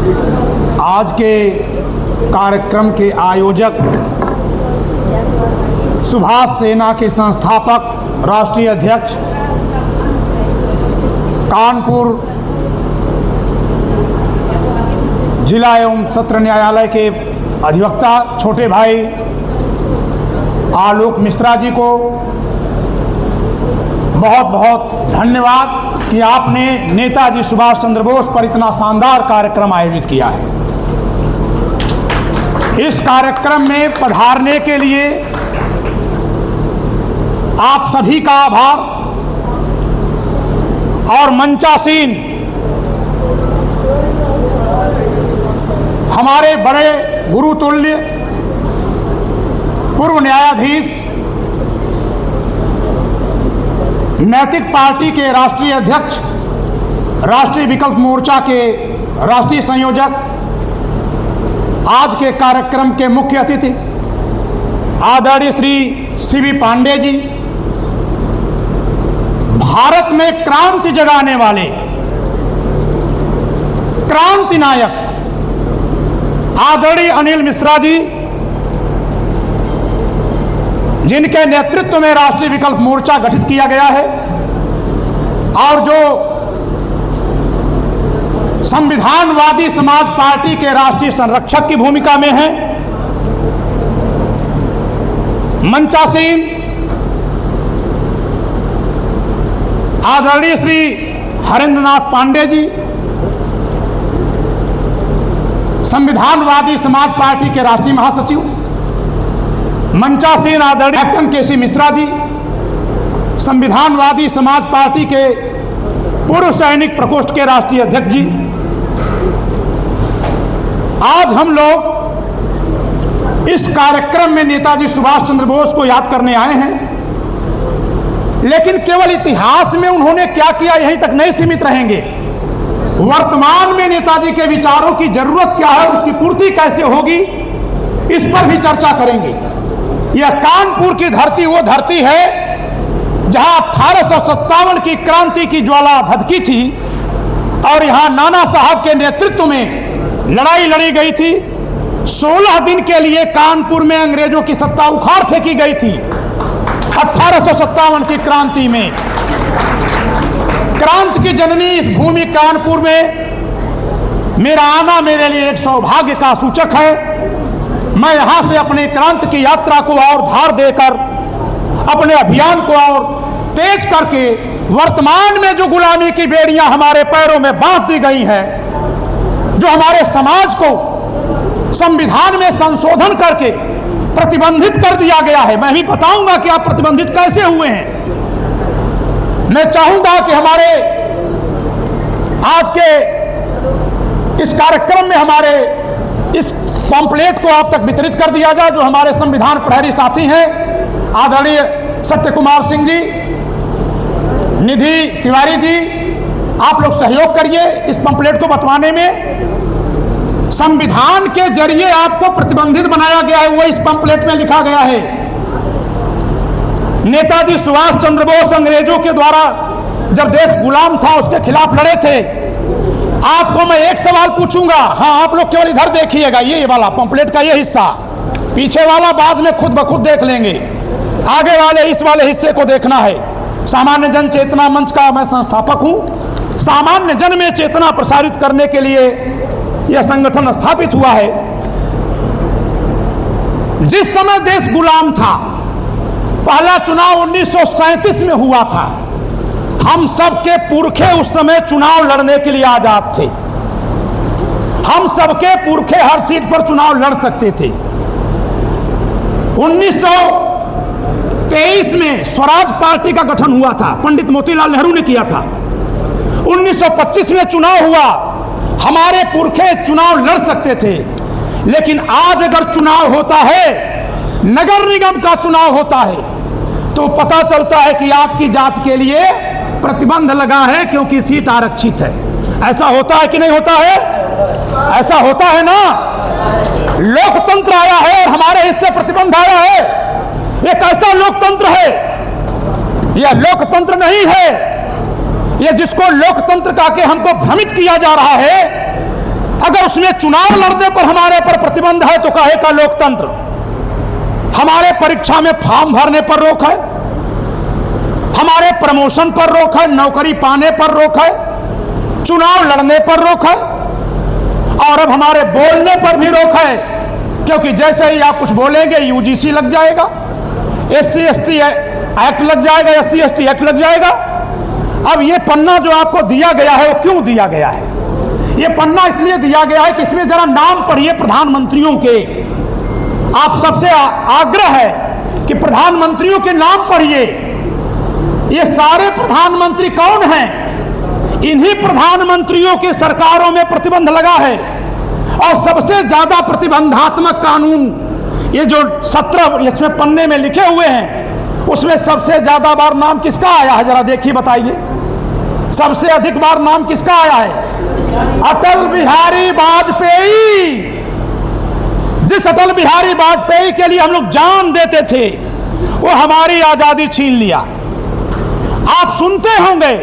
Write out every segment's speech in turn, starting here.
आज के कार्यक्रम के आयोजक सुभाष सेना के संस्थापक, राष्ट्रीय अध्यक्ष, कानपुर जिला एवं सत्र न्यायालय के अधिवक्ता छोटे भाई आलोक मिश्रा जी को बहुत बहुत धन्यवाद कि आपने नेताजी सुभाष चंद्र बोस पर इतना शानदार कार्यक्रम आयोजित किया है। इस कार्यक्रम में पधारने के लिए आप सभी का आभार और मंचासीन हमारे बड़े गुरुतुल्य पूर्व न्यायाधीश, नैतिक पार्टी के राष्ट्रीय अध्यक्ष, राष्ट्रीय विकल्प मोर्चा के राष्ट्रीय संयोजक, आज के कार्यक्रम के मुख्य अतिथि आदरणीय श्री सीवी पांडे जी, भारत में क्रांति जगाने वाले क्रांति नायक आदरणीय अनिल मिश्रा जी, जिनके नेतृत्व में राष्ट्रीय विकल्प मोर्चा गठित किया गया है और जो संविधानवादी समाज पार्टी के राष्ट्रीय संरक्षक की भूमिका में है। मंचासीन आदरणीय श्री हरेंद्रनाथ पांडे जी, संविधानवादी समाज पार्टी के राष्ट्रीय महासचिव। मंचासीन आदरणीय कैप्टन केसी मिश्रा जी, संविधानवादी समाज पार्टी के पूर्व सैनिक प्रकोष्ठ के राष्ट्रीय अध्यक्ष जी। आज हम लोग इस कार्यक्रम में नेताजी सुभाष चंद्र बोस को याद करने आए हैं, लेकिन केवल इतिहास में उन्होंने क्या किया यहीं तक नहीं सीमित रहेंगे। वर्तमान में नेताजी के विचारों की जरूरत क्या है, उसकी पूर्ति कैसे होगी, इस पर भी चर्चा करेंगे। यह कानपुर की धरती वो धरती है जहां 1857 की क्रांति की ज्वाला धधकी थी और यहां नाना साहब के नेतृत्व में लड़ाई लड़ी गई थी। 16 दिन के लिए कानपुर में अंग्रेजों की सत्ता उखाड़ फेंकी गई थी। 1857 की क्रांति में क्रांति की जननी इस भूमि कानपुर में मेरा आना मेरे लिए एक सौभाग्य का सूचक है। मैं यहां से अपने क्रांति की यात्रा को और धार देकर अपने अभियान को और तेज करके वर्तमान में जो गुलामी की बेड़ियां हमारे पैरों में बांध दी गई हैं, जो हमारे समाज को संविधान में संशोधन करके प्रतिबंधित कर दिया गया है, मैं भी बताऊंगा कि आप प्रतिबंधित कैसे हुए हैं। मैं चाहूंगा कि हमारे आज के इस कार्यक्रम में हमारे इस पॉम्पलेट को आप तक वितरित कर दिया जाए। जो हमारे संविधान प्रहरी साथी हैं, आदरणीय सत्य कुमार सिंह जी, निधि तिवारी जी, आप लोग सहयोग करिए इस पॉम्पलेट को बंटवाने में। संविधान के जरिए आपको प्रतिबंधित बनाया गया है, वो इस पॉम्पलेट में लिखा गया है। नेताजी सुभाष चंद्र बोस अंग्रेजों के द्वारा जब देश गुलाम था उसके खिलाफ लड़े थे। आपको मैं एक सवाल पूछूंगा, हाँ आप लोग केवल इधर देखिएगा, ये वाला पंपलेट का ये हिस्सा, पीछे वाला बाद में खुद ब खुद देख लेंगे, आगे वाले इस वाले हिस्से को देखना है। सामान्य जन चेतना मंच का मैं संस्थापक हूं। सामान्य जन में चेतना प्रसारित करने के लिए यह संगठन स्थापित हुआ है। जिस समय देश गुलाम था, पहला चुनाव 1937 में हुआ था। हम सबके पुरखे उस समय चुनाव लड़ने के लिए आजाद थे। हम सबके पुरखे हर सीट पर चुनाव लड़ सकते थे। 1923 में स्वराज पार्टी का गठन हुआ था, पंडित मोतीलाल नेहरू ने किया था। 1925 में चुनाव हुआ, हमारे पुरखे चुनाव लड़ सकते थे। लेकिन आज अगर चुनाव होता है, नगर निगम का चुनाव होता है, तो पता चलता है कि आपकी जात के लिए प्रतिबंध लगा है क्योंकि सीट आरक्षित है। ऐसा होता है कि नहीं होता है? ऐसा होता है ना। लोकतंत्र आया है और हमारे हिस्से प्रतिबंध आया है। ये कैसा लोकतंत्र है? यह लोकतंत्र नहीं है। यह जिसको लोकतंत्र कह के हमको भ्रमित किया जा रहा है, अगर उसमें चुनाव लड़ने पर हमारे पर प्रतिबंध है तो काहे का लोकतंत्र? हमारे परीक्षा में फॉर्म भरने पर रोक है, हमारे प्रमोशन पर रोक है, नौकरी पाने पर रोक है, चुनाव लड़ने पर रोक है, और अब हमारे बोलने पर भी रोक है, क्योंकि जैसे ही आप कुछ बोलेंगे यूजीसी लग जाएगा, SC/ST एक्ट लग जाएगा, SC/ST एक्ट लग जाएगा। अब ये पन्ना जो आपको दिया गया है वो क्यों दिया गया है? ये पन्ना इसलिए दिया गया है कि इसमें जरा नाम पढ़िए प्रधानमंत्रियों के। आप सबसे आग्रह है कि प्रधानमंत्रियों के नाम पढ़िए। ये सारे प्रधानमंत्री कौन हैं? इन्हीं प्रधानमंत्रियों की सरकारों में प्रतिबंध लगा है। और सबसे ज्यादा प्रतिबंधात्मक कानून ये जो 17 इसमें पन्ने में लिखे हुए हैं, उसमें सबसे ज्यादा बार नाम किसका आया है? जरा देखिए, बताइए, सबसे अधिक बार नाम किसका आया है? अटल बिहारी वाजपेयी। जिस अटल बिहारी वाजपेयी के लिए हम लोग जान देते थे, वो हमारी आजादी छीन लिया। आप सुनते होंगे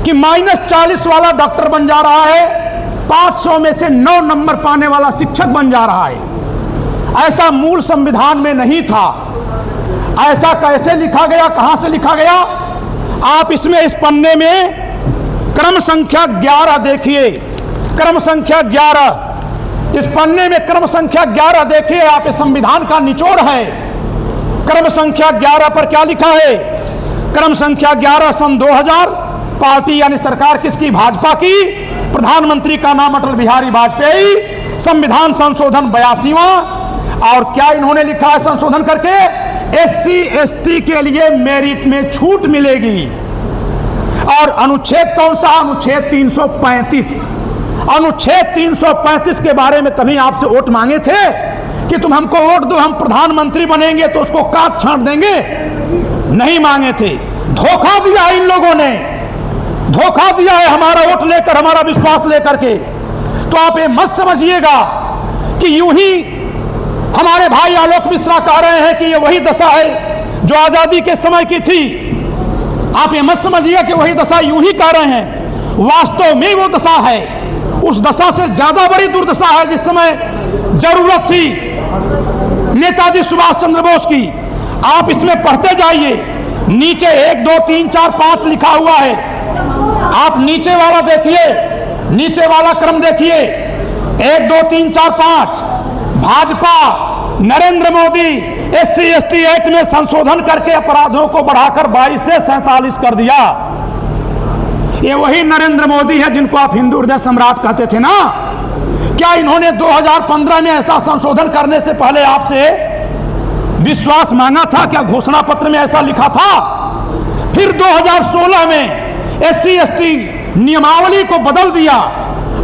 कि -40 वाला डॉक्टर बन जा रहा है, 500 में से 9 नंबर पाने वाला शिक्षक बन जा रहा है। ऐसा मूल संविधान में नहीं था। ऐसा कैसे लिखा गया, कहां से लिखा गया? आप इसमें इस पन्ने में क्रम संख्या 11 देखिए, क्रम संख्या 11, इस पन्ने में क्रम संख्या 11 देखिए आप। इस संविधान का निचोड़ है। क्रम संख्या 11 पर क्या लिखा है? क्रम संख्या 11 सन 2000, पार्टी यानी सरकार किसकी? भाजपा की। प्रधानमंत्री का नाम अटल बिहारी वाजपेयी। संविधान संशोधन 82वां। और क्या इन्होंने लिखा है संशोधन करके? SC/ST के लिए मेरिट में छूट मिलेगी। और अनुच्छेद कौन सा? अनुच्छेद 335। अनुच्छेद 335 के बारे में कभी आपसे वोट मांगे थे कि तुम हमको वोट दो, हम प्रधानमंत्री बनेंगे तो उसको काट छांट देंगे? नहीं मांगे थे। धोखा दिया इन लोगों ने, धोखा दिया है हमारा वोट लेकर, हमारा विश्वास लेकर के। तो आप ये मत समझिएगा कि यूं ही हमारे भाई आलोक मिश्रा कह रहे हैं कि ये वही दशा है जो आजादी के समय की थी। आप ये मत समझिएगा कि वही दशा यूं ही कह रहे हैं। वास्तव में वो दशा है, उस दशा से ज्यादा बड़ी दुर्दशा है जिस समय जरूरत थी नेताजी सुभाष चंद्र बोस की। आप इसमें पढ़ते जाइए, नीचे 1 2 3 4 5 लिखा हुआ है। आप नीचे वाला देखिए, नीचे वाला क्रम देखिए, 1 2 3 4 5। भाजपा नरेंद्र मोदी SC/ST एक्ट में संशोधन करके अपराधों को बढ़ाकर 22 से 47 कर दिया। ये वही नरेंद्र मोदी है जिनको आप हिंदू हृदय सम्राट कहते थे ना। क्या इन्होंने 2015 में ऐसा संशोधन करने से पहले आपसे विश्वास मांगा था? क्या घोषणा पत्र में ऐसा लिखा था? फिर 2016 में SC/ST नियमावली को बदल दिया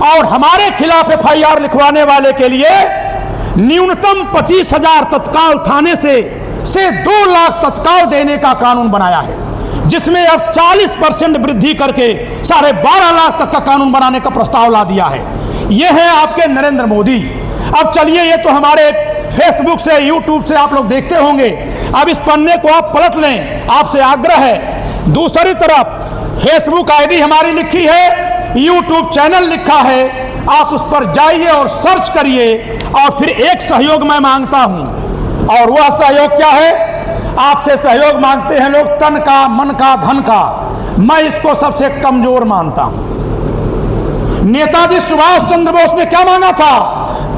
और हमारे खिलाफ FIR लिखवाने वाले के लिए न्यूनतम 25,000 तत्काल थाने से 2 लाख तत्काल देने का कानून बनाया है, जिसमें अब 40% वृद्धि करके 12.5 लाख तक का कानून बनाने का प्रस्ताव ला दिया है। ये है आपके नरेंद्र मोदी। अब चलिए, ये तो हमारे फेसबुक से, यूट्यूब से आप लोग देखते होंगे। अब इस पन्ने को आप पलट लें, आपसे आग्रह है। दूसरी तरफ फेसबुक ID हमारी लिखी है, यूट्यूब चैनल लिखा है। आप उस पर जाइए और सर्च करिए। और फिर एक सहयोग मैं मांगता हूं, और वह सहयोग क्या है? आपसे सहयोग मांगते हैं लोग तन का, मन का, धन का। मैं इसको सबसे कमजोर मानता हूं। नेताजी सुभाष चंद्र बोस ने क्या मांगा था?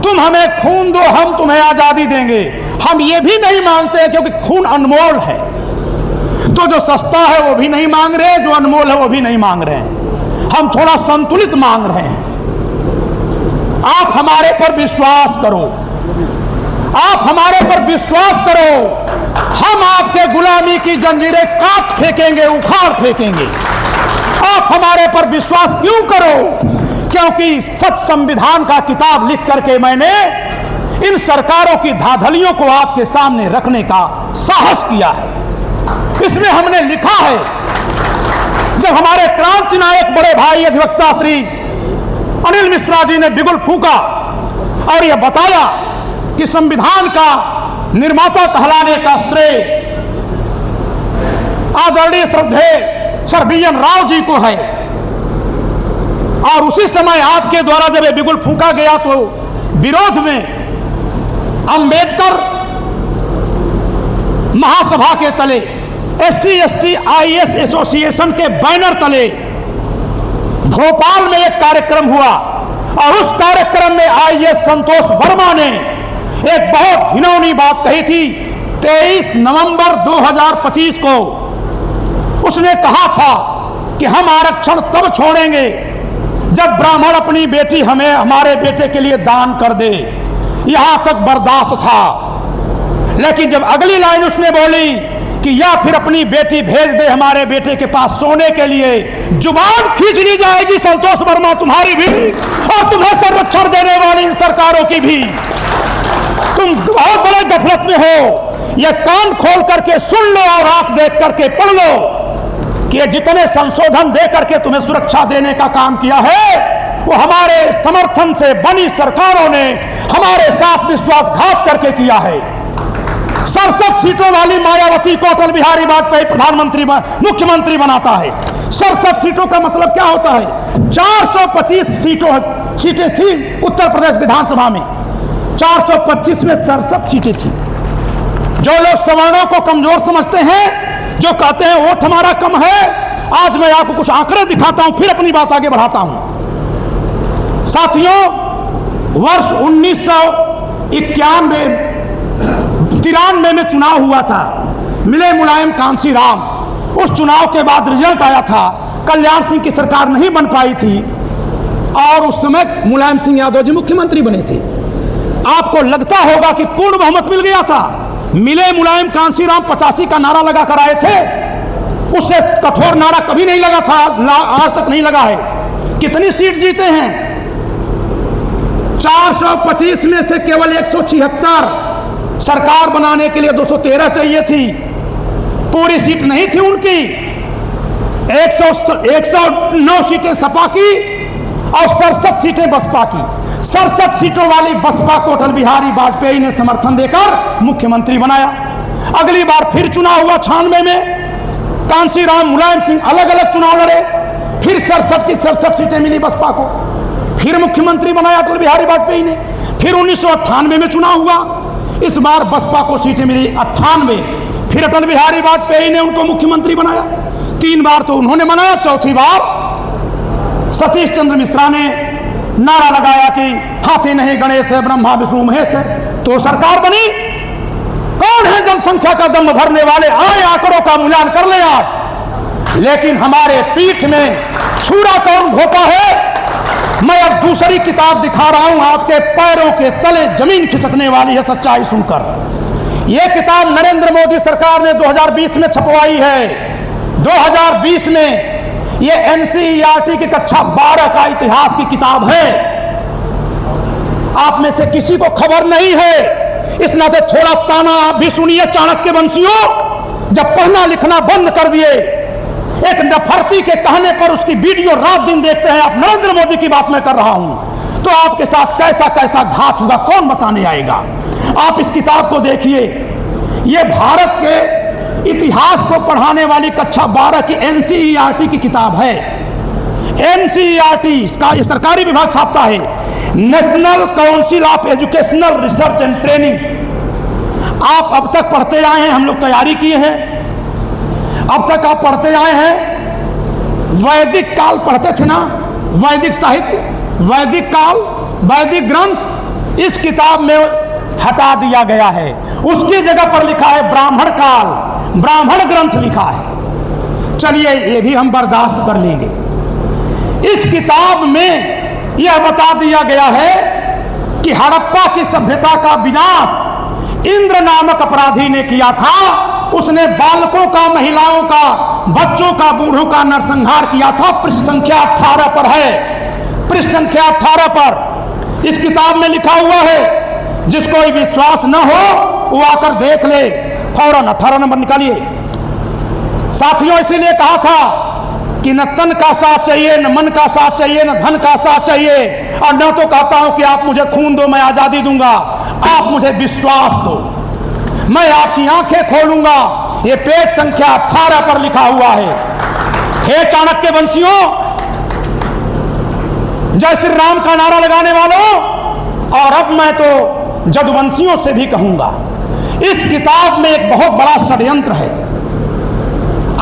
तुम हमें खून दो, हम तुम्हें आजादी देंगे। हम ये भी नहीं मांगते क्योंकि खून अनमोल है, तो जो सस्ता है वो भी नहीं मांग रहे, जो अनमोल है वो भी नहीं मांग रहे हैं। हम थोड़ा संतुलित मांग रहे हैं। आप हमारे पर विश्वास करो, आप हमारे पर विश्वास करो। हम आपके गुलामी की जंजीरें काट फेंकेंगे, उखाड़ फेंकेंगे। आप हमारे पर विश्वास क्यों करो? क्योंकि सच संविधान का किताब लिख करके मैंने इन सरकारों की धांधलियों को आपके सामने रखने का साहस किया है। इसमें हमने लिखा है, जब हमारे क्रांति नायक बड़े भाई अधिवक्ता श्री अनिल मिश्रा जी ने बिगुल फूंका और यह बताया कि संविधान का निर्माता कहलाने का श्रेय आदरणीय श्रद्धेय सर BN राव जी को है, और उसी समय आपके द्वारा जब ये बिगुल फूंका गया तो विरोध में अंबेडकर महासभा के तले SC/ST IAS एसोसिएशन के बैनर तले भोपाल में एक कार्यक्रम हुआ और उस कार्यक्रम में IAS संतोष वर्मा ने एक बहुत घिनौनी बात कही थी। 23 नवंबर 2025 को उसने कहा था कि हम आरक्षण तब छोड़ेंगे जब ब्राह्मण अपनी बेटी हमें हमारे बेटे के लिए दान कर दे। यहां तक बर्दाश्त था, लेकिन जब अगली लाइन उसने बोली कि या फिर अपनी बेटी भेज दे हमारे बेटे के पास सोने के लिए, जुबान खींच ली जाएगी संतोष वर्मा तुम्हारी भी और तुम्हें संरक्षण देने वाली इन सरकारों की भी। तुम बहुत बड़े गफलत में हो। यह कान खोल करके सुन लो और आंख देख करके पढ़ लो कि जितने संशोधन दे करके तुम्हें सुरक्षा देने का काम किया है वो हमारे समर्थन से बनी सरकारों ने हमारे साथ विश्वासघात करके किया है। 67 सीटों वाली मायावती को अटल बिहारी वाजपेयी प्रधानमंत्री मुख्यमंत्री बनाता है। 67 सीटों का मतलब क्या होता है? 425 सीटें थी उत्तर प्रदेश विधानसभा में, 425 में 67 सीटें थी। जो लोग सवर्णों को कमजोर समझते हैं, जो कहते हैं वोट हमारा कम है, आज मैं आपको कुछ आंकड़े दिखाता हूं, फिर अपनी बात आगे बढ़ाता हूं। साथियों, वर्ष 1993 में चुनाव हुआ था, मिले मुलायम कांसी राम। उस चुनाव के बाद रिजल्ट आया था, कल्याण सिंह की सरकार नहीं बन पाई थी और उस समय मुलायम सिंह यादव जी मुख्यमंत्री बने थे। आपको लगता होगा कि पूर्ण बहुमत मिल गया था। मिले मुलायम कांसी राम 85 का नारा लगा कर आए थे, उससे कठोर नारा कभी नहीं लगा था, आज तक नहीं लगा है। कितनी सीट जीते हैं? 425 में से केवल 176। सरकार बनाने के लिए 213 चाहिए थी, पूरी सीट नहीं थी उनकी। 109 सीटें सपा की और 67 सीटें बसपा की। 67 सीटों वाली बसपा को अटल बिहारी वाजपेयी ने समर्थन देकर मुख्यमंत्री बनाया। अगली बार फिर चुनाव हुआ 96 में, कांसी राम मुलायम सिंह अलग अलग चुनाव लड़े, फिर 67 की 67 सीटें मिली बसपा को, फिर मुख्यमंत्री बनाया अटल बिहारी वाजपेयी ने। फिर 1998 में चुनाव हुआ, इस बार बसपा को सीटें मिली 98, फिर अटल बिहारी वाजपेयी ने उनको मुख्यमंत्री बनाया। 3 बार तो उन्होंने बनाया, चौथी बार सतीश चंद्र मिश्रा ने नारा लगाया कि हाथी नहीं गणेश है, ब्रह्मा विष्णु महेश है, तो सरकार बनी। कौन है जनसंख्या का दम भरने वाले? आए आंकड़ों का मूल्यांकन कर ले आज। लेकिन हमारे पीठ में छुरा कौन घोपा है? मैं अब दूसरी किताब दिखा रहा हूं, आपके पैरों के तले जमीन खिसकने वाली है सच्चाई सुनकर। यह किताब नरेंद्र मोदी सरकार ने 2020 में छपवाई है। 2020 में यह NCERT की कक्षा 12 का इतिहास की किताब है। आप में से किसी को खबर नहीं है, इस नाते थोड़ा ताना आप भी सुनिए चाणक्य वंशियों। जब पढ़ना लिखना बंद कर दिए, एक नफरती के कहने पर उसकी वीडियो रात दिन देखते हैं, आप नरेंद्र मोदी की बात मैं कर रहा हूं, तो आपके साथ कैसा कैसा घात होगा कौन बताने आएगा। आप इस किताब को देखिए, यह भारत के इतिहास को पढ़ाने वाली कक्षा 12 की NCERT की किताब है। NCERT इसका ये सरकारी विभाग छापता है, national council of educational research and training. आप अब तक पढ़ते आए हैं, हम लोग तैयारी किए हैं, अब तक आप पढ़ते आए हैं। वैदिक काल पढ़ते थे ना, वैदिक साहित्य, वैदिक काल, वैदिक ग्रंथ, इस किताब में हटा दिया गया है। उसकी जगह पर लिखा है ब्राह्मण काल, ब्राह्मण ग्रंथ लिखा है। चलिए ये भी हम बर्दाश्त कर लेंगे। इस किताब में यह बता दिया गया है कि हड़प्पा की सभ्यता का विनाश इंद्र नामक अपराधी ने किया था। उसने बालकों का, महिलाओं का, बच्चों का, बूढ़ों का नरसंहार किया था। पृष्ठ संख्या 18 पर है, पृष्ठ संख्या 18 पर इस किताब में लिखा हुआ है। जिसको विश्वास न हो वो आकर देख ले, फौरन 18 नंबर निकालिए। साथियों, इसीलिए कहा था कि न तन का साथ चाहिए, न मन का साथ चाहिए, न धन का साथ चाहिए, और न तो कहता हूं कि आप मुझे खून दो मैं आजादी दूंगा। आप मुझे विश्वास दो, मैं आपकी आंखें खोलूंगा। ये पेज संख्या 18 पर लिखा हुआ है। हे चाणक्य वंशियों, जय श्री राम का नारा लगाने वालों, और अब मैं तो जदुवंशियों से भी कहूंगा, इस किताब में एक बहुत बड़ा षड्यंत्र है।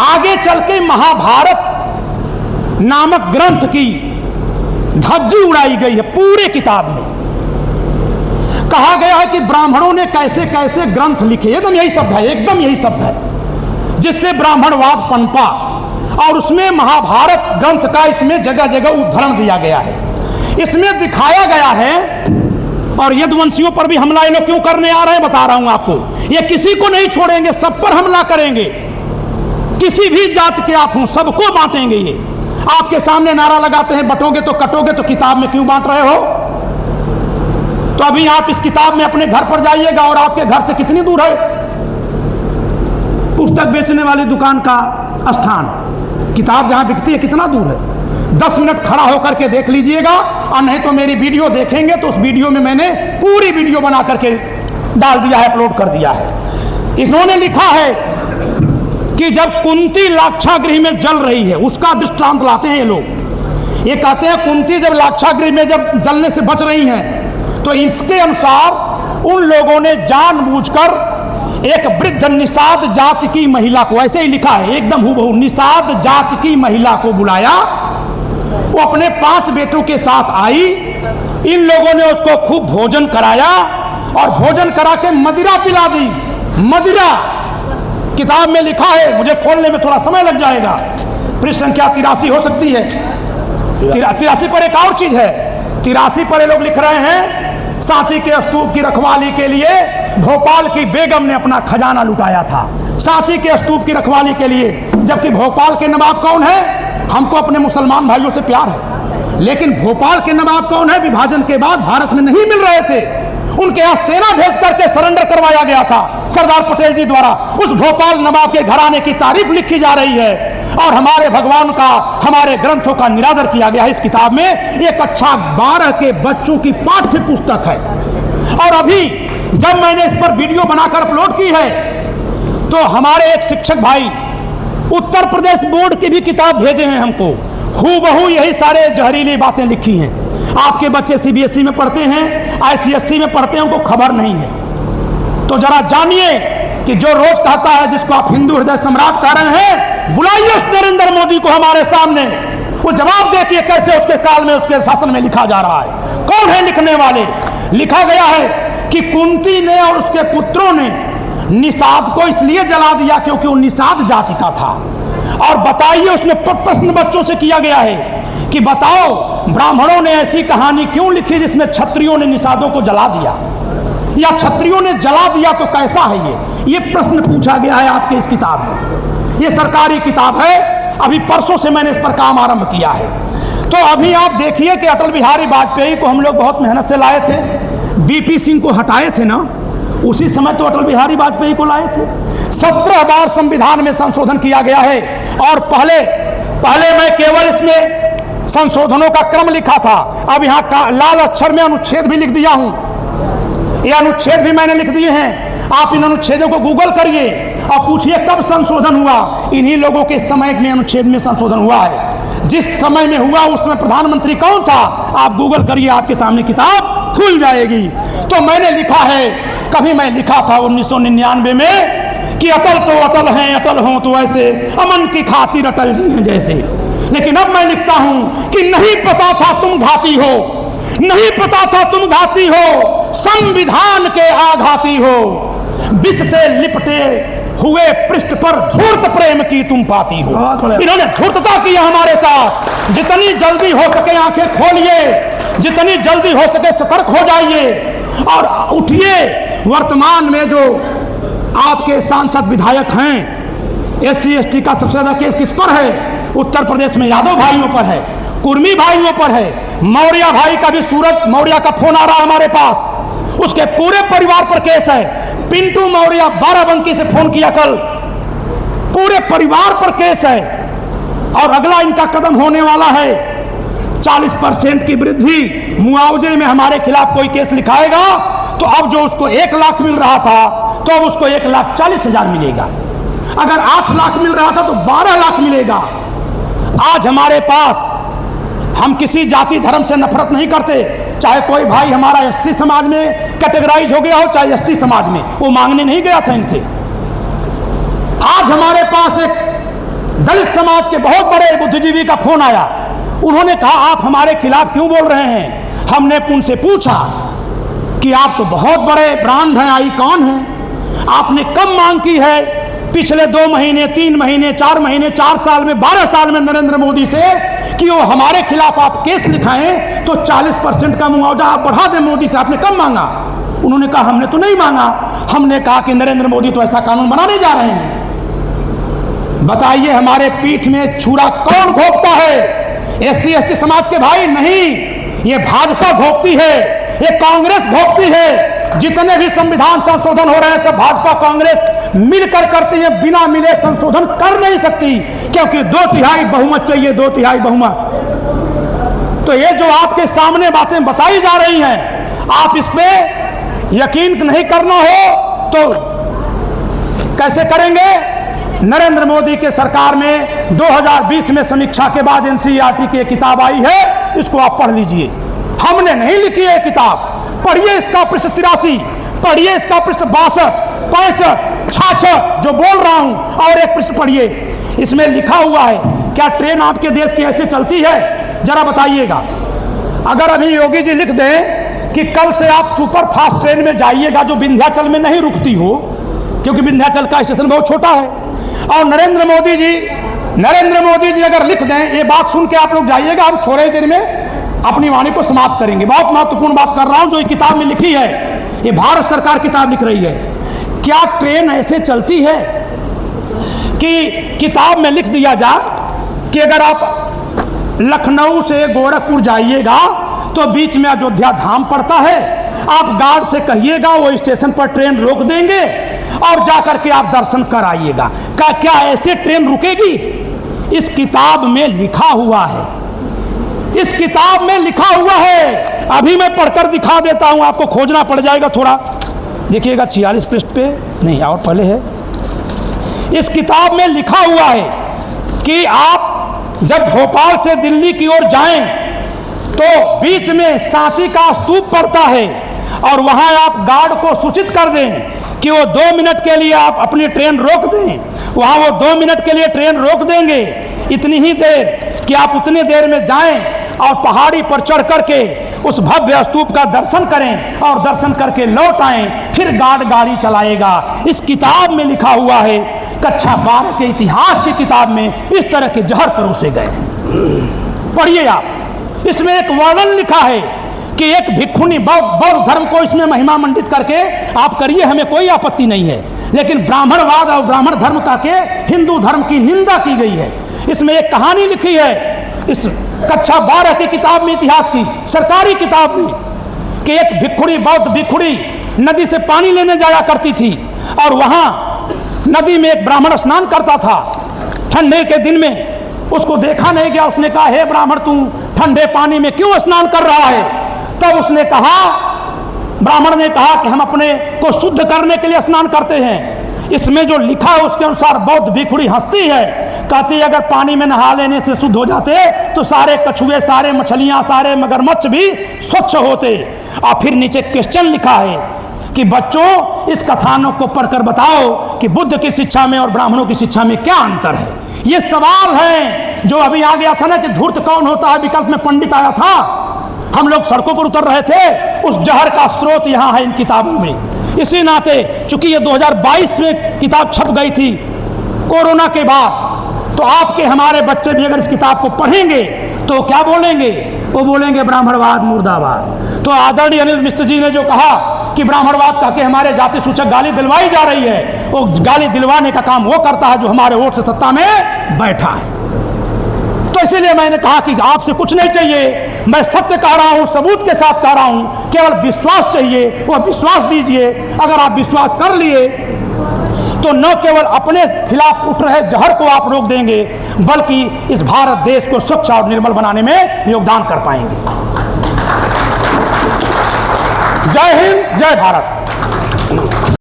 आगे चल के महाभारत नामक ग्रंथ की धज्जी उड़ाई गई है। पूरे किताब में कहा गया है कि ब्राह्मणों ने कैसे कैसे ग्रंथ लिखे, एकदम यही शब्द है, एकदम यही शब्द है, जिससे ब्राह्मणवाद पनपा, और उसमें महाभारत ग्रंथ का इसमें जगह जगह उद्धरण दिया गया है। इसमें दिखाया गया है, और यदुवंशियों पर भी हमला ये लोग क्यों करने आ रहे हैं बता रहा हूं आपको। ये किसी को नहीं छोड़ेंगे, सब पर हमला करेंगे, किसी भी जात के आप हों सबको बांटेंगे। ये आपके सामने नारा लगाते हैं बटोगे तो कटोगे, तो किताब में क्यों बांट रहे हो? तो अभी आप इस किताब में अपने घर पर जाइएगा, और आपके घर से कितनी दूर है पुस्तक बेचने वाली दुकान का स्थान, किताब जहां बिकती है कितना दूर है? 10 मिनट खड़ा होकर के देख लीजिएगा, और नहीं तो मेरी वीडियो देखेंगे तो उस वीडियो में मैंने पूरी वीडियो बना करके डाल दिया है, अपलोड कर दिया है। इन्होंने लिखा है कि जब कुंती लाक्षागृह में जल रही है, उसका दृष्टांत लाते हैं ये लोग। ये कहते हैं कुंती जब लाक्षागृह में जब जलने से बच रही हैं, तो इसके अनुसार उन लोगों ने जानबूझकर एक वृद्ध निषाद जाति की महिला को, ऐसे ही लिखा है एकदम हूबहू, निषाद जाति की महिला को बुलाया। वो अपने 5 बेटों के साथ आई, इन लोगों ने उसको खूब भोजन कराया, और भोजन करा के मदिरा पिला दी। मदिरा किताब में लिखा है, मुझे खोलने में थोड़ा समय लग जाएगा, पृष्ठ संख्या 83 हो सकती है। 83 पर एक और चीज है, 83 पर ये लोग लिख रहे हैं सांची के स्तूप की रखवाली के लिए भोपाल की बेगम ने अपना खजाना लुटाया था। सांची के स्तूप की रखवाली के लिए, जबकि भोपाल के नवाब कौन है? हमको अपने मुसलमान भाइयों से प्यार है, लेकिन भोपाल के नवाब कौन है? विभाजन के बाद भारत में नहीं मिल रहे थे, उनके यहां सेना भेज करके सरेंडर करवाया गया था सरदार पटेल जी द्वारा। उस भोपाल नवाब के घराने की तारीफ लिखी जा रही है, और हमारे भगवान का, हमारे ग्रंथों का निरादर किया गया है इस किताब में। एक कक्षा 12 के बच्चों की पाठ्य पुस्तक है। और अभी जब मैंने इस पर वीडियो बनाकर अपलोड की है, तो हमारे एक शिक्षक भाई उत्तर प्रदेश बोर्ड की भी किताब भेजे हैं हमको, हूबहू यही सारे जहरीली बातें लिखी हैं। आपके बच्चे सीबीएसई में पढ़ते हैं, आईसीएसई में पढ़ते हैं, उनको खबर नहीं है। तो जरा जानिए कि जो रोज कहता है, जिसको आप हिंदू हृदय सम्राट कह रहे हैं, बुलाइए उस नरेंद्र मोदी को हमारे सामने, वो जवाब देखिए कैसे उसके काल में, उसके शासन में लिखा जा रहा है। कौन है लिखने वाले? लिखा गया है कि कुंती ने और उसके पुत्रों ने निषाद को इसलिए जला दिया क्योंकि वो निषाद जाति का था। और बताइए, उसमें प्रश्न बच्चों से किया गया है कि बताओ ब्राह्मणों ने ऐसी कहानी क्यों लिखी जिसमें क्षत्रियों ने निषादों को जला दिया, या क्षत्रियों ने जला दिया तो कैसा है? ये प्रश्न पूछा गया है आपके इस किताब में। ये सरकारी किताब है, अभी परसों से मैंने इस पर काम आरंभ किया है। तो अभी आप देखिए कि अटल बिहारी वाजपेयी को हम लोग बहुत मेहनत से लाए थे, बीपी सिंह को हटाए थे ना, उसी समय तो अटल बिहारी वाजपेयी को लाए थे। 17 बार संविधान में संशोधन किया गया है, और पहले मैं केवल इसमें संशोधनों का क्रम लिखा था, अब यहाँ लाल अक्षर में अनुच्छेद भी लिख दिया हूं। ये अनुच्छेद भी मैंने लिख दिए हैं। आप इन अनुच्छेदों को गूगल करिए और पूछिए कब संशोधन हुआ। इन्हीं लोगों के समय में अनुच्छेद में संशोधन हुआ है। जिस समय में हुआ उस समय प्रधानमंत्री कौन था? आप गूगल करिए, आपके सामने किताब खुल जाएगी। तो मैंने लिखा है, कभी मैं लिखा था 1999 में कि अटल तो अटल हैं, अटल हों तो ऐसे, अमन की खातिर अटल जी हैं जैसे। लेकिन अब मैं लिखता हूं कि नहीं पता था तुम घाती हो, नहीं पता था तुम घाती हो, संविधान के आघाती हो, विष से लिपटे हुए पृष्ठ पर धूर्त प्रेम की तुम पाती हो। इन्होंने धूर्तता की हमारे साथ। जितनी जल्दी हो सके आंखें खोलिए, जितनी जल्दी हो सके सतर्क हो जाइए और उठिए। वर्तमान में जो आपके सांसद विधायक हैं, SC ST का सबसे ज्यादा केस किस पर है? उत्तर प्रदेश में यादव भाइयों पर है, कुर्मी भाइयों पर है। मौर्य भाई का भी, सूरज मौर्य का फोन आ रहा है हमारे पास, उसके पूरे परिवार पर केस है। पिंटू मौर्य बाराबंकी से फोन किया कल, पूरे परिवार पर केस है। और अगला इनका कदम होने वाला है 40% की वृद्धि मुआवजे में। हमारे खिलाफ कोई केस लिखाएगा तो अब जो उसको 1 लाख मिल रहा था तो अब उसको 1,40,000 मिलेगा। अगर 8 लाख मिल रहा था तो 12 लाख मिलेगा। आज हमारे पास हम किसी जाति धर्म से नफरत नहीं करते, चाहे कोई भाई हमारा एससी समाज में कैटेगराइज हो गया हो, चाहे एसटी समाज में, वो मांगने नहीं गया था इनसे। आज हमारे पास एक दलित समाज के बहुत बड़े बुद्धिजीवी का फोन आया, उन्होंने कहा आप हमारे खिलाफ क्यों बोल रहे हैं। हमने उनसे पूछा कि आप तो बहुत बड़े ब्रांड हैं, आइकॉन हैं, आपने कब मांग की है पिछले 2 महीने, 3 महीने, 4 महीने, 4 साल में, 12 साल में नरेंद्र मोदी से कि वो हमारे खिलाफ आप केस लिखाएं तो 40% का मुआवजा आप बढ़ा दें मोदी से, आपने कब मांगा। उन्होंने कहा हमने तो नहीं मांगा। हमने कहा कि नरेंद्र मोदी तो ऐसा कानून बनाने जा रहे हैं। बताइए हमारे पीठ में छुरा कौन घोंपता है। एससी एसटी समाज के भाई नहीं, ये भाजपा घोंपती है, ये कांग्रेस घोंपती है। जितने भी संविधान संशोधन हो रहे हैं सब भाजपा कांग्रेस मिलकर करती है, बिना मिले संशोधन कर नहीं सकती, क्योंकि 2/3 बहुमत चाहिए, 2/3 बहुमत। तो ये जो आपके सामने बातें बताई जा रही हैं, आप इस पे यकीन नहीं करना हो तो कैसे करेंगे। नरेंद्र मोदी के सरकार में 2020 में समीक्षा के बाद एनसीईआरटी की किताब आई है, इसको आप पढ़ लीजिए। हमने नहीं लिखी है किताब, पढ़िए इसका पृष्ठ 83, पढ़िए इसका पृष्ठ 62, 65, 66 जो बोल रहा हूं, और एक पृष्ठ पढ़िए, इसमें लिखा हुआ है। क्या ट्रेन आपके देश की ऐसे चलती है, जरा बताइएगा। अगर अभी योगी जी लिख दें कि कल से आप सुपर फास्ट ट्रेन में जाइएगा जो विंध्याचल में नहीं रुकती हो, क्योंकि विंध्याचल का स्टेशन बहुत छोटा है, और नरेंद्र मोदी जी अगर लिख दें, ये बात सुन के आप लोग जाइएगा, हम थोड़े देर में अपनी वाणी को समाप्त करेंगे। बहुत महत्वपूर्ण बात कर रहा हूं जो ये किताब में लिखी है, ये भारत सरकार किताब लिख रही है। क्या ट्रेन ऐसे चलती है कि किताब में लिख दिया जाए कि अगर आप लखनऊ से गोरखपुर जाइएगा तो बीच में अयोध्या धाम पड़ता है, आप गार्ड से कहिएगा वो स्टेशन पर ट्रेन रोक देंगे और जाकर के आप दर्शन कर आइएगा। क्या ऐसे ट्रेन रुकेगी? इस किताब में लिखा हुआ है, इस किताब में लिखा हुआ है। अभी मैं पढ़कर दिखा देता हूं, आपको खोजना पड़ जाएगा थोड़ा। देखिएगा 46 पृष्ठ पे, नहीं और पहले है। इस किताब में लिखा हुआ है कि आप जब भोपाल से दिल्ली की ओर जाएं तो बीच में सांची का स्तूप पड़ता है, और वहां आप गार्ड को सूचित कर दें कि वो 2 मिनट के लिए आप अपनी ट्रेन रोक दें। वहां वो 2 मिनट के लिए ट्रेन रोक देंगे, इतनी ही देर कि आप उतनी देर में जाएं और पहाड़ी पर चढ़ करके उस भव्य स्तूप का दर्शन करें और दर्शन करके लौट आएं, फिर गार्ड गाड़ी चलाएगा। इस किताब में लिखा हुआ है। कक्षा 12 के इतिहास की किताब में इस तरह के जहर परोसे गए। पढ़िए आप, इसमें एक वर्णन लिखा है कि एक भिक्षुणी, बौद्ध धर्म को इसमें महिमा मंडित करके आप करिए, हमें कोई आपत्ति नहीं है, लेकिन ब्राह्मणवाद और ब्राह्मण धर्म का के हिंदू धर्म की निंदा की गई है। इसमें एक कहानी लिखी है इस कक्षा 12 की किताब में, इतिहास की सरकारी किताब में, कि एक भिक्षुणी, बौद्ध भिक्षुणी नदी से पानी लेने जाया करती थी, और वहां नदी में एक ब्राह्मण स्नान करता था ठंडे के दिन में। उसको देखा नहीं गया, उसने कहा हे ब्राह्मण तू ठंडे पानी में क्यों स्नान कर रहा है। तब उसने कहा, ब्राह्मण ने कहा कि हम अपने को शुद्ध करने के लिए स्नान करते हैं। इसमें जो लिखा है उसके अनुसार बौद्ध भिक्षुणी हंसती है, कहती है अगर पानी में नहा लेने से शुद्ध हो जाते तो सारे कछुए, सारे मछलियां, सारे मगरमच्छ भी स्वच्छ होते। और फिर नीचे क्वेश्चन लिखा है कि बच्चों इस कथानक को पढ़कर बताओ कि बुद्ध की शिक्षा में और ब्राह्मणों की शिक्षा में क्या अंतर है। ये सवाल है जो अभी आ गया था ना कि धूर्त कौन होता है, विकल्प में पंडित आया था, हम लोग सड़कों पर उतर रहे थे, उस जहर का स्रोत यहाँ है इन किताबों में। इसी नाते चूंकि ये 2022 में किताब छप गई थी कोरोना के बाद, तो आपके हमारे बच्चे भी अगर इस किताब को पढ़ेंगे तो क्या बोलेंगे, वो बोलेंगे ब्राह्मणवाद मुर्दाबाद। तो आदरणीय अनिल मिश्र जी ने जो कहा कि ब्राह्मणवाद कह के हमारे जाति सूचक गाली दिलवाई जा रही है, वो गाली दिलवाने का काम वो करता है जो हमारे वोट से सत्ता में बैठा है। तो इसीलिए मैंने कहा कि आपसे कुछ नहीं चाहिए, मैं सत्य कह रहा हूं, सबूत के साथ कह रहा हूं, केवल विश्वास चाहिए, वह विश्वास दीजिए। अगर आप विश्वास कर लिए तो न केवल अपने खिलाफ उठ रहे जहर को आप रोक देंगे, बल्कि इस भारत देश को स्वच्छ और निर्मल बनाने में योगदान कर पाएंगे। जय हिंद, जय भारत।